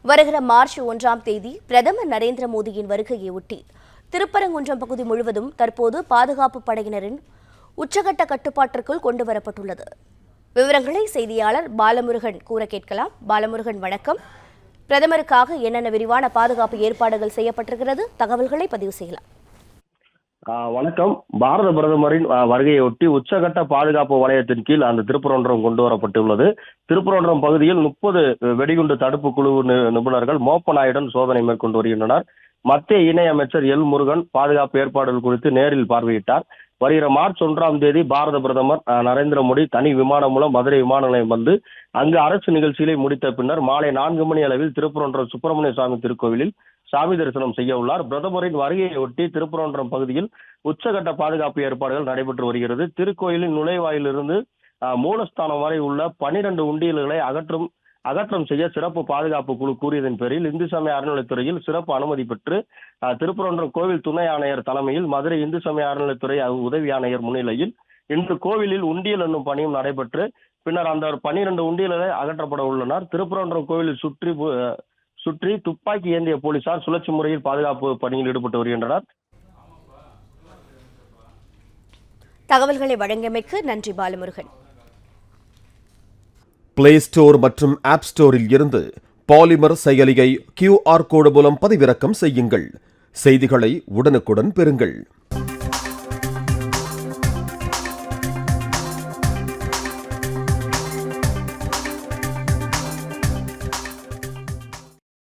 வருகிற மார்ச் 1ஆம் தேதி பிரதமர் நரேந்திர மோடியின் வருகையை ஒட்டி திருப்பரங்குன்றம் பகுதி முழுவதும் தற்போது பாதுகாப்பு படையினரின் உச்சகட்ட கட்டுப்பாட்டிற்குள் கொண்டுவரப்பட்டுள்ளது. விவரங்களை செய்தியாளர் பாலமுருகன் கூற கேட்கலாம். பாலமுருகன், வணக்கம். பிரதமருக்காக என்னென்ன விரிவான பாதுகாப்பு ஏற்பாடுகள் செய்யப்பட்டிருக்கிறது, தகவல்களை பதிவு செய்யலாம். வணக்கம். பாரத பிரதமரின் வருகையொட்டி உச்சகட்ட பாதுகாப்பு வலயத்தின் கீழ் அந்த திருப்பரங்குன்றம் கொண்டு வரப்பட்டுள்ளது. திருப்பரங்குன்றம் பகுதியில் 30 வெடிகுண்டு தடுப்பு குழு நிபுணர்கள் மோப்பநாயுடன் சோதனை மேற்கொண்டு வருகின்றனர். மத்திய இணையமைச்சர் எல் முருகன் பாதுகாப்பு ஏற்பாடுகள் குறித்து நேரில் பார்வையிட்டார். வருகிற மார்ச் 1ஆம் தேதி பாரத பிரதமர் நரேந்திர மோடி தனி விமானம் மூலம் மதுரை விமான நிலையம் வந்து அங்கு அரசு நிகழ்ச்சிகளை முடித்த பின்னர் மாலை 4 மணி அளவில் திருப்பரங்குன்றம் சுப்பிரமணிய சுவாமி திருக்கோவிலில் சாமி தரிசனம் செய்ய உள்ளார். பிரதமரின் வருகையை ஒட்டி திருப்பரங்குன்றம் பகுதியில் உச்சகட்ட பாதுகாப்பு ஏற்பாடுகள் நடைபெற்று வருகிறது. திருக்கோயிலின் நுழைவாயிலிருந்து மூலஸ்தானம் வரை உள்ள 12 உண்டியல்களை அகற்றம் செய்ய சிறப்பு பாதுகாப்பு குழு கூறியதன் பேரில் இந்து சமய அறநிலைத்துறையில் சிறப்பு அனுமதி பெற்று திருப்பரங்குன்றம் கோவில் துணை ஆணையர் தலைமையில் மதுரை இந்து சமய அறநிலைத்துறை உதவி ஆணையர் முன்னிலையில் இன்று கோவிலில் உண்டியல் என்னும் பணியும் நடைபெற்று பின்னர் அந்த 12 உண்டியல்களை அகற்றப்பட உள்ளனர். திருப்பரங்குன்றம் கோவிலில் சுற்றி துப்பாக்கி ஏந்திய போலீசார் சுழற்சி முறையில் பாதுகாப்பு பணியில் ஈடுபட்டு வருகின்றனர். தகவல்களை வழங்கியமைக்கு நன்றி பாலமுருகன். பிளே ஸ்டோர் மற்றும் ஆப் ஸ்டோரில் இருந்து பாலிமர் செயலியை QR கோடு மூலம் பதிவிறக்கம் செய்யுங்கள். செய்திகளை உடனுக்குடன் பெறுங்கள்.